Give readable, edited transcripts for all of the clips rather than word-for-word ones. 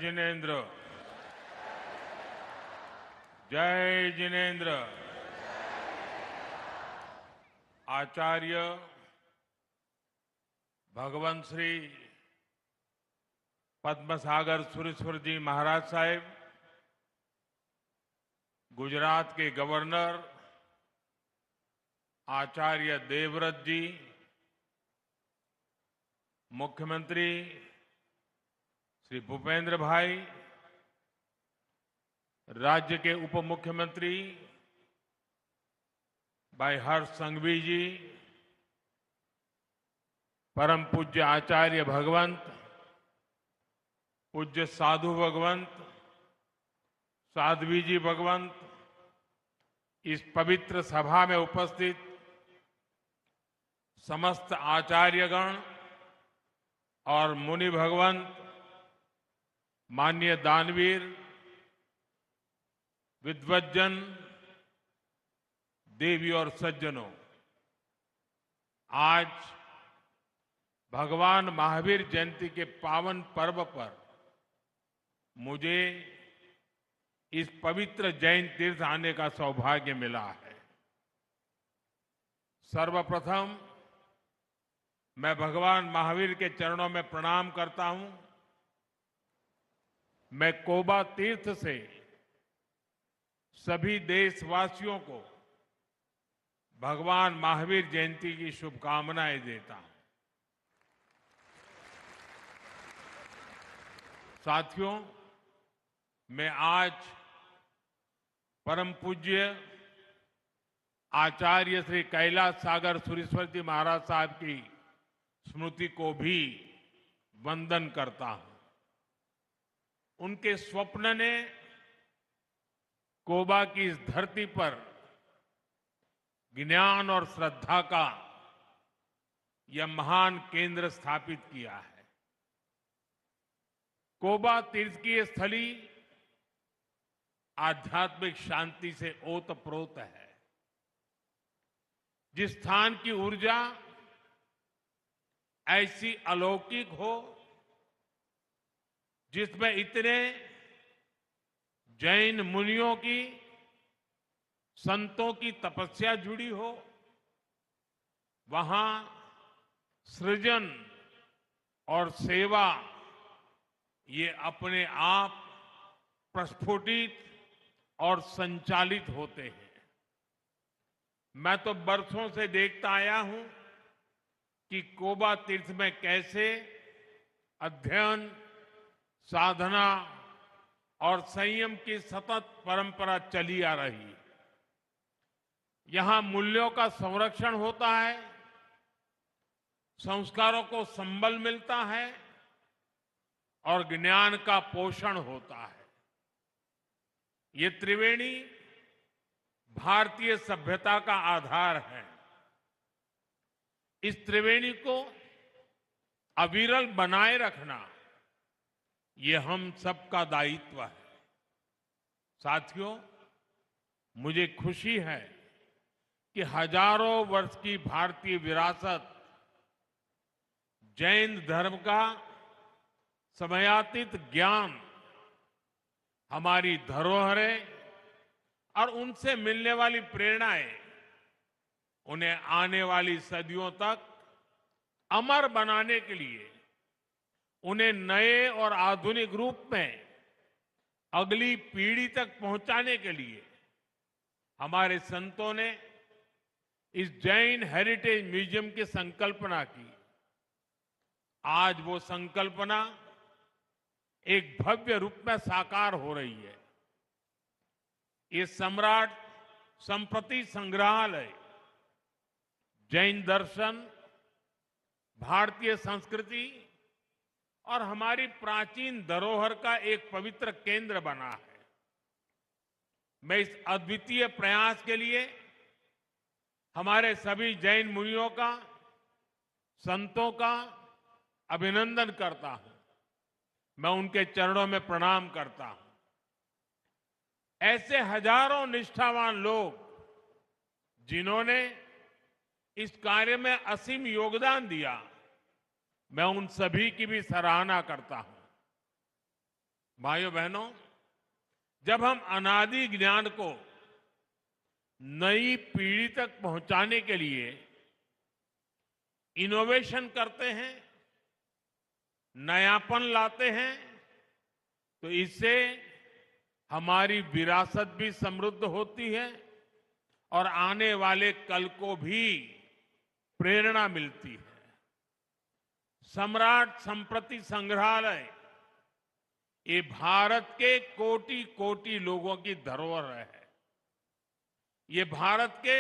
जिनेन्द्र। जय जिनेन्द्र। आचार्य भगवंत श्री पद्मसागर सुरेश्वर जी महाराज साहेब, गुजरात के गवर्नर आचार्य देवव्रत जी, मुख्यमंत्री श्री भूपेंद्र भाई, राज्य के उप मुख्यमंत्री भाई हर्ष संघवी जी, परम पूज्य आचार्य भगवंत, पूज्य साधु भगवंत, साध्वी जी भगवंत, इस पवित्र सभा में उपस्थित समस्त आचार्यगण और मुनि भगवंत, माननीय दानवीर, विद्वज्जन, देवी और सज्जनों, आज भगवान महावीर जयंती के पावन पर्व पर मुझे इस पवित्र जैन तीर्थ आने का सौभाग्य मिला है। सर्वप्रथम मैं भगवान महावीर के चरणों में प्रणाम करता हूं। मैं कोबा तीर्थ से सभी देशवासियों को भगवान महावीर जयंती की शुभकामनाएं देता हूं। साथियों, मैं आज परम पूज्य आचार्य श्री कैलाश सागर सुरेश्वर जी महाराज साहब की स्मृति को भी वंदन करता हूं। उनके स्वप्न ने कोबा की इस धरती पर ज्ञान और श्रद्धा का यह महान केंद्र स्थापित किया है। कोबा तीर्थ की यह स्थली आध्यात्मिक शांति से ओतप्रोत है। जिस स्थान की ऊर्जा ऐसी अलौकिक हो, जिसमें इतने जैन मुनियों की, संतों की तपस्या जुड़ी हो, वहां सृजन और सेवा ये अपने आप प्रस्फुटित और संचालित होते हैं। मैं तो बरसों से देखता आया हूं कि कोबा तीर्थ में कैसे अध्ययन, साधना और संयम की सतत परंपरा चली आ रही है। यहां मूल्यों का संरक्षण होता है, संस्कारों को संबल मिलता है और ज्ञान का पोषण होता है। ये त्रिवेणी भारतीय सभ्यता का आधार है। इस त्रिवेणी को अविरल बनाए रखना ये हम सबका दायित्व है। साथियों, मुझे खुशी है कि हजारों वर्ष की भारतीय विरासत, जैन धर्म का समयातीत ज्ञान, हमारी धरोहरें और उनसे मिलने वाली प्रेरणाएं उन्हें आने वाली सदियों तक अमर बनाने के लिए, उन्हें नए और आधुनिक रूप में अगली पीढ़ी तक पहुंचाने के लिए हमारे संतों ने इस जैन हेरिटेज म्यूजियम की संकल्पना की। आज वो संकल्पना एक भव्य रूप में साकार हो रही है। ये सम्राट संप्रति संग्रहालय जैन दर्शन, भारतीय संस्कृति और हमारी प्राचीन धरोहर का एक पवित्र केंद्र बना है। मैं इस अद्वितीय प्रयास के लिए हमारे सभी जैन मुनियों का, संतों का अभिनंदन करता हूं। मैं उनके चरणों में प्रणाम करता हूं। ऐसे हजारों निष्ठावान लोग जिन्होंने इस कार्य में असीम योगदान दिया, मैं उन सभी की भी सराहना करता हूं। भाइयों बहनों, जब हम अनादि ज्ञान को नई पीढ़ी तक पहुंचाने के लिए इनोवेशन करते हैं, नयापन लाते हैं, तो इससे हमारी विरासत भी समृद्ध होती है और आने वाले कल को भी प्रेरणा मिलती है। सम्राट संप्रति संग्रहालय ये भारत के कोटि कोटि लोगों की धरोहर है। ये भारत के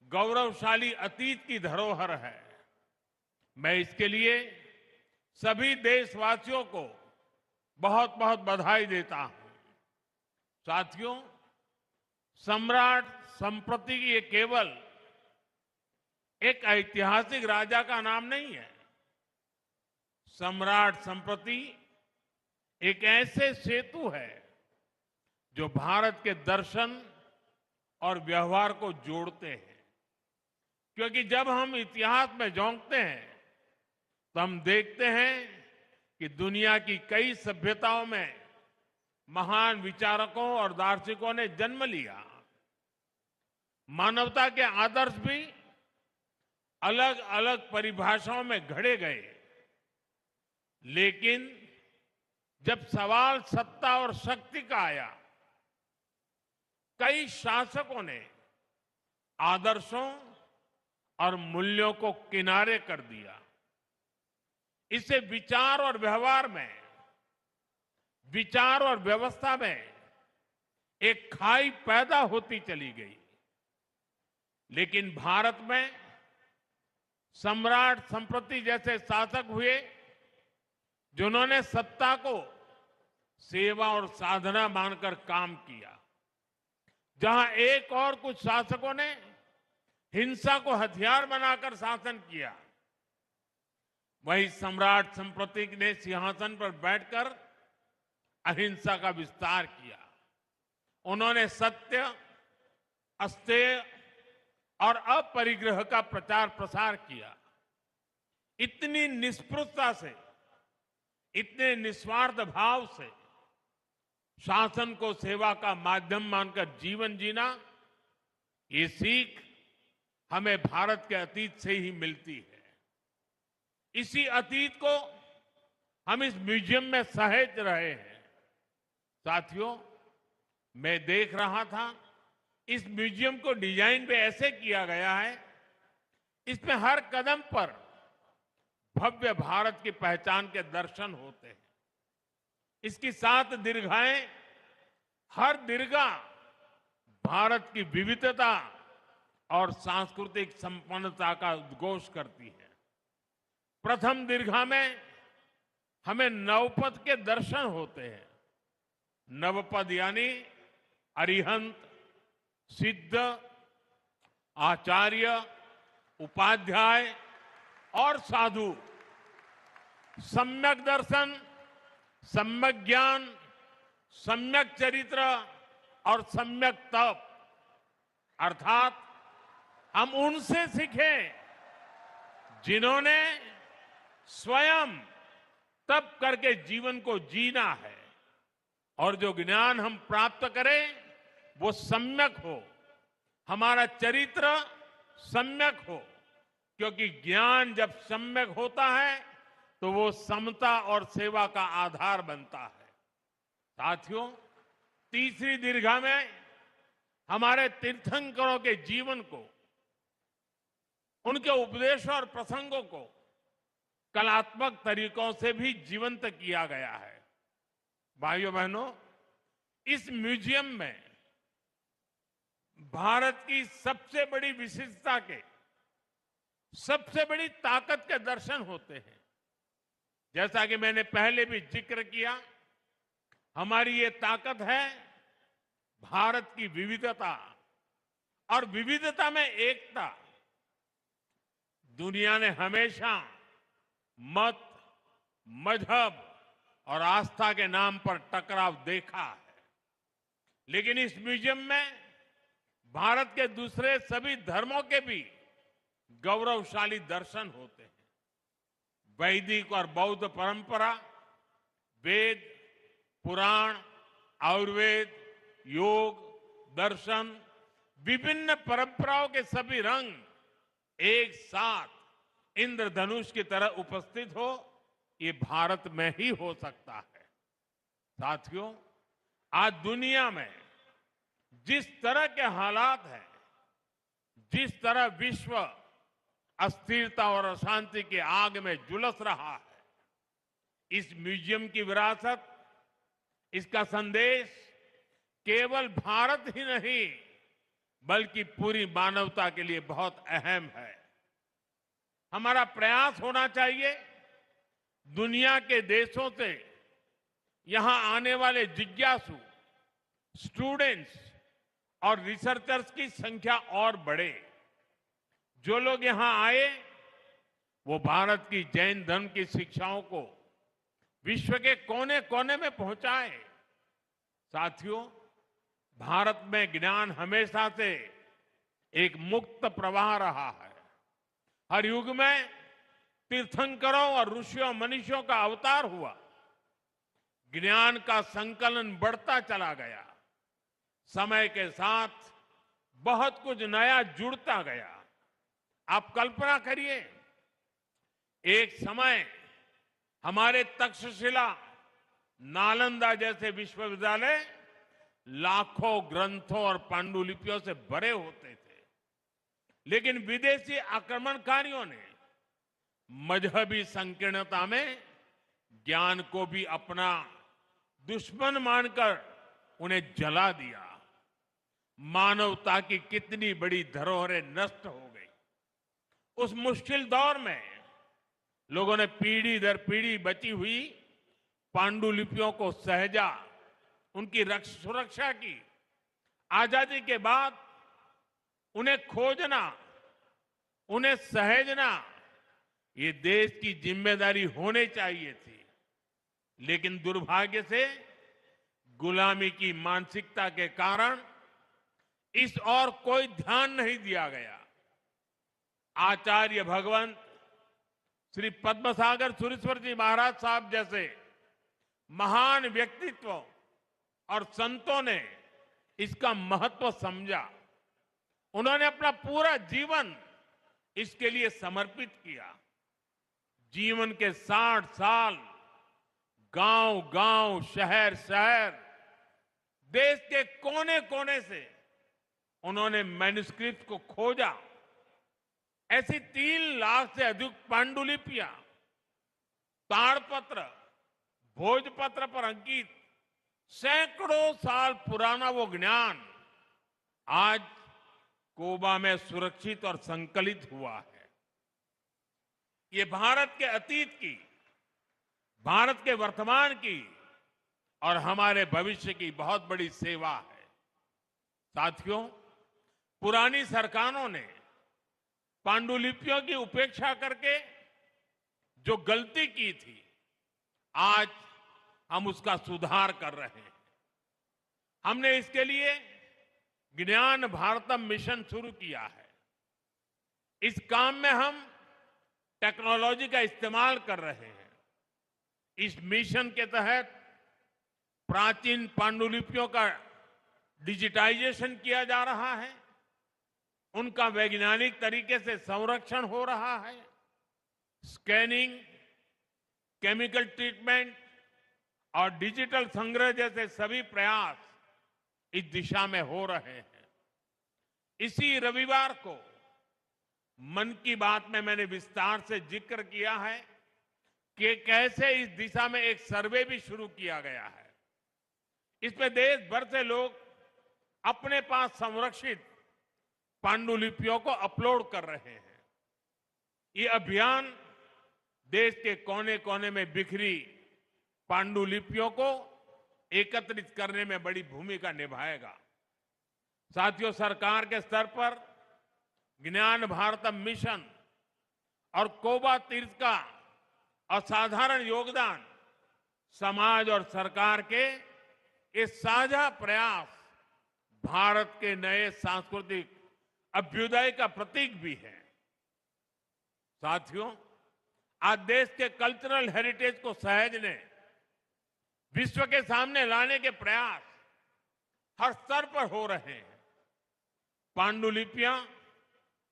गौरवशाली अतीत की धरोहर है। मैं इसके लिए सभी देशवासियों को बहुत बहुत बधाई देता हूं। साथियों, सम्राट संप्रति ये केवल एक ऐतिहासिक राजा का नाम नहीं है। सम्राट संप्रति एक ऐसे सेतु है जो भारत के दर्शन और व्यवहार को जोड़ते हैं। क्योंकि जब हम इतिहास में झांकते हैं तो हम देखते हैं कि दुनिया की कई सभ्यताओं में महान विचारकों और दार्शनिकों ने जन्म लिया। मानवता के आदर्श भी अलग अलग परिभाषाओं में घड़े गए, लेकिन जब सवाल सत्ता और शक्ति का आया, कई शासकों ने आदर्शों और मूल्यों को किनारे कर दिया। इससे विचार और व्यवहार में, विचार और व्यवस्था में एक खाई पैदा होती चली गई। लेकिन भारत में सम्राट संप्रति जैसे शासक हुए जिन्होंने सत्ता को सेवा और साधना मानकर काम किया। जहां एक और कुछ शासकों ने हिंसा को हथियार बनाकर शासन किया, वहीं सम्राट संप्रति ने सिंहासन पर बैठकर अहिंसा का विस्तार किया। उन्होंने सत्य, अस्तेय और अपरिग्रह का प्रचार प्रसार किया। इतनी निष्पृहता से, इतने निस्वार्थ भाव से शासन को सेवा का माध्यम मानकर जीवन जीना, ये सीख हमें भारत के अतीत से ही मिलती है। इसी अतीत को हम इस म्यूजियम में सहेज रहे हैं। साथियों, मैं देख रहा था, इस म्यूजियम को डिजाइन भी ऐसे किया गया है, इसमें हर कदम पर भव्य भारत की पहचान के दर्शन होते हैं। इसकी 7 दीर्घाएं, हर दीर्घा भारत की विविधता और सांस्कृतिक संपन्नता का उद्घोष करती है। प्रथम दीर्घा में हमें नवपद के दर्शन होते हैं। नवपद यानी अरिहंत, सिद्ध, आचार्य, उपाध्याय और साधु। सम्यक दर्शन, सम्यक ज्ञान, सम्यक चरित्र और सम्यक तप, अर्थात हम उनसे सीखें जिन्होंने स्वयं तप करके जीवन को जीना है, और जो ज्ञान हम प्राप्त करें वो सम्यक हो, हमारा चरित्र सम्यक हो। क्योंकि ज्ञान जब सम्यक होता है तो वो समता और सेवा का आधार बनता है। साथियों, तीसरी दीर्घा में हमारे तीर्थंकरों के जीवन को, उनके उपदेशों और प्रसंगों को कलात्मक तरीकों से भी जीवंत किया गया है। भाइयों बहनों, इस म्यूजियम में भारत की सबसे बड़ी विशिष्टता के, सबसे बड़ी ताकत के दर्शन होते हैं। जैसा कि मैंने पहले भी जिक्र किया, हमारी ये ताकत है भारत की विविधता, और विविधता में एकता। दुनिया ने हमेशा मत, मजहब और आस्था के नाम पर टकराव देखा है, लेकिन इस म्यूजियम में भारत के दूसरे सभी धर्मों के भी गौरवशाली दर्शन होते हैं। वैदिक और बौद्ध परंपरा, वेद, पुराण, आयुर्वेद, योग, दर्शन, विभिन्न परंपराओं के सभी रंग एक साथ इंद्रधनुष की तरह उपस्थित हो, ये भारत में ही हो सकता है। साथियों, आज दुनिया में जिस तरह के हालात हैं, जिस तरह विश्व अस्थिरता और अशांति की आग में झुलस रहा है, इस म्यूजियम की विरासत, इसका संदेश केवल भारत ही नहीं बल्कि पूरी मानवता के लिए बहुत अहम है। हमारा प्रयास होना चाहिए दुनिया के देशों से यहां आने वाले जिज्ञासु, स्टूडेंट्स और रिसर्चर्स की संख्या और बढ़े। जो लोग यहां आए वो भारत की जैन धर्म की शिक्षाओं को विश्व के कोने कोने में पहुंचाए। साथियों, भारत में ज्ञान हमेशा से एक मुक्त प्रवाह रहा है। हर युग में तीर्थंकरों और ऋषियों मनीषियों का अवतार हुआ। ज्ञान का संकलन बढ़ता चला गया। समय के साथ बहुत कुछ नया जुड़ता गया। आप कल्पना करिए, एक समय हमारे तक्षशिला, नालंदा जैसे विश्वविद्यालय लाखों ग्रंथों और पांडुलिपियों से भरे होते थे, लेकिन विदेशी आक्रमणकारियों ने मजहबी संकीर्णता में ज्ञान को भी अपना दुश्मन मानकर उन्हें जला दिया। मानवता की कितनी बड़ी धरोहरें नष्ट हो गई। उस मुश्किल दौर में लोगों ने पीढ़ी दर पीढ़ी बची हुई पांडुलिपियों को सहेजा, उनकी सुरक्षा की। आजादी के बाद उन्हें खोजना, उन्हें सहेजना ये देश की जिम्मेदारी होनी चाहिए थी। लेकिन दुर्भाग्य से गुलामी की मानसिकता के कारण इस ओर कोई ध्यान नहीं दिया गया। आचार्य भगवंत श्री पद्मसागर सुरेश्वर जी महाराज साहब जैसे महान व्यक्तित्व और संतों ने इसका महत्व समझा। उन्होंने अपना पूरा जीवन इसके लिए समर्पित किया। जीवन के 60 साल गांव गांव, शहर शहर, देश के कोने कोने से उन्होंने मैन्युस्क्रिप्ट को खोजा। ऐसी 3 लाख से अधिक पांडुलिपियां, ताड़पत्र, भोजपत्र पर अंकित सैकड़ों साल पुराना वो ज्ञान आज कोबा में सुरक्षित और संकलित हुआ है। ये भारत के अतीत की, भारत के वर्तमान की और हमारे भविष्य की बहुत बड़ी सेवा है। साथियों, पुरानी सरकारों ने पांडुलिपियों की उपेक्षा करके जो गलती की थी, आज हम उसका सुधार कर रहे हैं। हमने इसके लिए ज्ञान भारतम मिशन शुरू किया है। इस काम में हम टेक्नोलॉजी का इस्तेमाल कर रहे हैं। इस मिशन के तहत प्राचीन पांडुलिपियों का डिजिटाइजेशन किया जा रहा है, उनका वैज्ञानिक तरीके से संरक्षण हो रहा है। स्कैनिंग, केमिकल ट्रीटमेंट और डिजिटल संग्रह जैसे सभी प्रयास इस दिशा में हो रहे हैं। इसी रविवार को मन की बात में मैंने विस्तार से जिक्र किया है कि कैसे इस दिशा में एक सर्वे भी शुरू किया गया है। इसमें देश भर से लोग अपने पास संरक्षित पांडुलिपियों को अपलोड कर रहे हैं। ये अभियान देश के कोने कोने में बिखरी पांडुलिपियों को एकत्रित करने में बड़ी भूमिका निभाएगा। साथियों, सरकार के स्तर पर ज्ञान भारतम मिशन और कोबा तीर्थ का असाधारण योगदान, समाज और सरकार के ये साझा प्रयास भारत के नए सांस्कृतिक अभ्युदय का प्रतीक भी है। साथियों, आज देश के कल्चरल हेरिटेज को सहेजने, विश्व के सामने लाने के प्रयास हर स्तर पर हो रहे हैं। पांडुलिपियां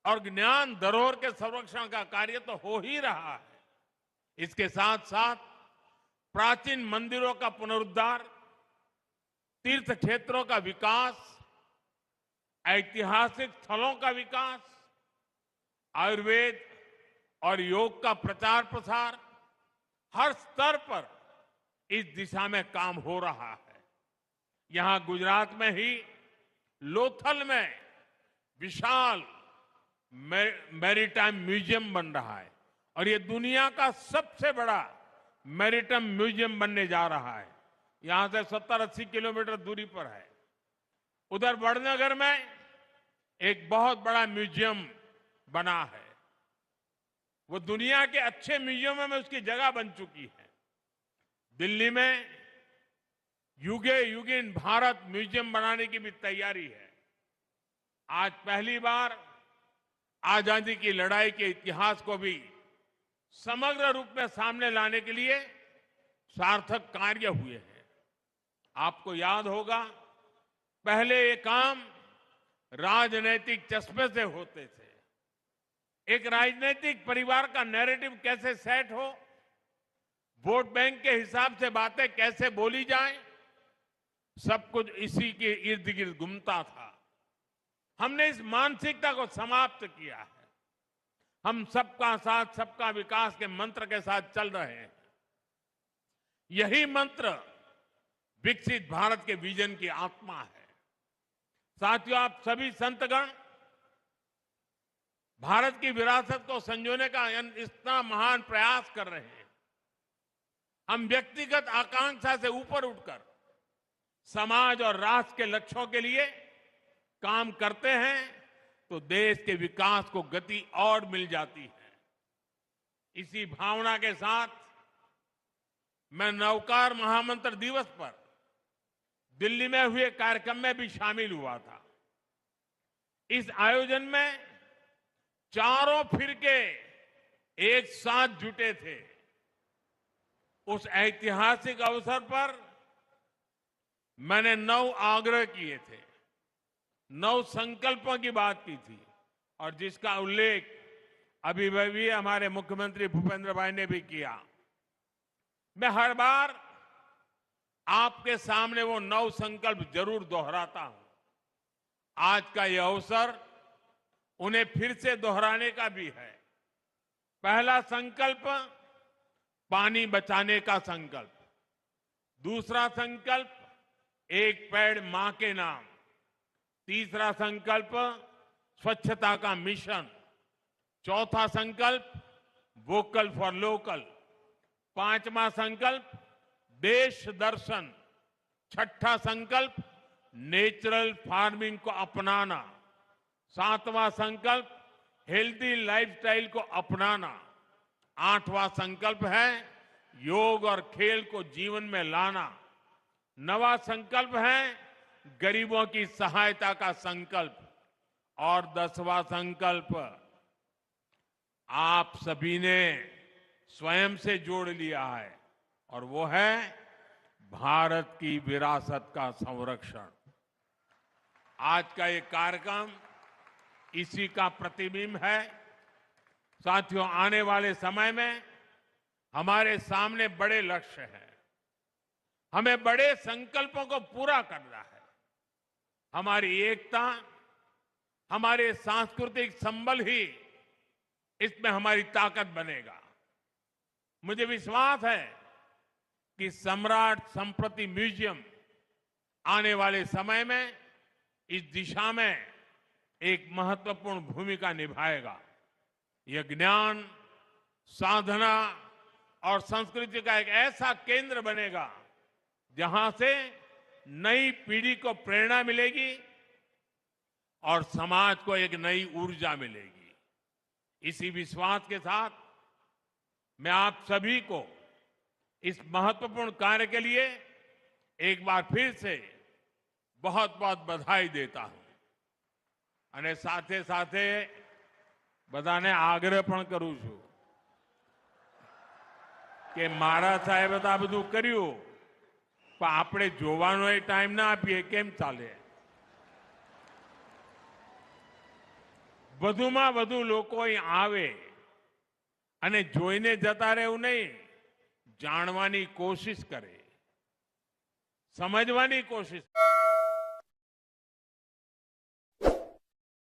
और ज्ञान धरोहर के संरक्षण का कार्य तो हो ही रहा है। इसके साथ साथ प्राचीन मंदिरों का पुनरुद्धार, तीर्थ क्षेत्रों का विकास, ऐतिहासिक स्थलों का विकास, आयुर्वेद और योग का प्रचार प्रसार, हर स्तर पर इस दिशा में काम हो रहा है। यहां गुजरात में ही लोथल में विशाल मैरीटाइम म्यूजियम बन रहा है और ये दुनिया का सबसे बड़ा मैरीटाइम म्यूजियम बनने जा रहा है। यहां से 70-80 किलोमीटर दूरी पर है। उधर वडनगर में एक बहुत बड़ा म्यूजियम बना है। वो दुनिया के अच्छे म्यूजियमों में उसकी जगह बन चुकी है। दिल्ली में युगे युगिन भारत म्यूजियम बनाने की भी तैयारी है। आज पहली बार आजादी की लड़ाई के इतिहास को भी समग्र रूप में सामने लाने के लिए सार्थक कार्य हुए हैं। आपको याद होगा, पहले ये काम राजनीतिक चश्मे से होते थे। एक राजनीतिक परिवार का नैरेटिव कैसे सेट हो, वोट बैंक के हिसाब से बातें कैसे बोली जाए, सब कुछ इसी के इर्द गिर्द घूमता था। हमने इस मानसिकता को समाप्त किया है। हम सबका साथ सबका विकास के मंत्र के साथ चल रहे हैं। यही मंत्र विकसित भारत के विजन की आत्मा है। साथियों, आप सभी संतगण भारत की विरासत को संजोने का इतना महान प्रयास कर रहे हैं। हम व्यक्तिगत आकांक्षा से ऊपर उठकर समाज और राष्ट्र के लक्ष्यों के लिए काम करते हैं तो देश के विकास को गति और मिल जाती है। इसी भावना के साथ मैं नवकार महामंत्र दिवस पर दिल्ली में हुए कार्यक्रम में भी शामिल हुआ था। इस आयोजन में चारों फिरके एक साथ जुटे थे। उस ऐतिहासिक अवसर पर मैंने 9 आग्रह किए थे, 9 संकल्पों की बात की थी और जिसका उल्लेख अभी भी हमारे मुख्यमंत्री भूपेंद्र भाई ने भी किया। मैं हर बार आपके सामने वो 9 संकल्प जरूर दोहराता हूं। आज का यह अवसर उन्हें फिर से दोहराने का भी है। पहला संकल्प, पानी बचाने का संकल्प। दूसरा संकल्प, एक पेड़ मां के नाम। तीसरा संकल्प, स्वच्छता का मिशन। चौथा संकल्प, वोकल फॉर लोकल। पांचवा संकल्प, देश दर्शन। छठा संकल्प, नेचुरल फार्मिंग को अपनाना। सातवां संकल्प, हेल्दी लाइफस्टाइल को अपनाना। आठवां संकल्प है योग और खेल को जीवन में लाना। नवा संकल्प है गरीबों की सहायता का संकल्प। और 10वां संकल्प आप सभी ने स्वयं से जोड़ लिया है और वो है भारत की विरासत का संरक्षण। आज का ये कार्यक्रम इसी का प्रतिबिंब है। साथियों, आने वाले समय में हमारे सामने बड़े लक्ष्य हैं। हमें बड़े संकल्पों को पूरा करना है। हमारी एकता, हमारे सांस्कृतिक संबल ही इसमें हमारी ताकत बनेगा। मुझे विश्वास है कि सम्राट संस्कृति म्यूजियम आने वाले समय में इस दिशा में एक महत्वपूर्ण भूमिका निभाएगा। यह ज्ञान, साधना और संस्कृति का एक ऐसा केंद्र बनेगा जहां से नई पीढ़ी को प्रेरणा मिलेगी और समाज को एक नई ऊर्जा मिलेगी। इसी विश्वास के साथ मैं आप सभी को इस महत्वपूर्ण कार्य के लिए एक बार फिर से बहुत बहुत बधाई देता हूं। અને સાથે સાથે બધાને આગ્રહ પણ કરું છું કે મારા સાહેબે તો આ બધું કર્યું, પણ આપણે જોવાનો એ ટાઈમ ના આપીએ કેમ ચાલે? વધુમાં વધુ લોકો અહીં આવે અને જોઈને જતા રહેવું નહીં, જાણવાની કોશિશ કરે, સમજવાની કોશિશ કરે.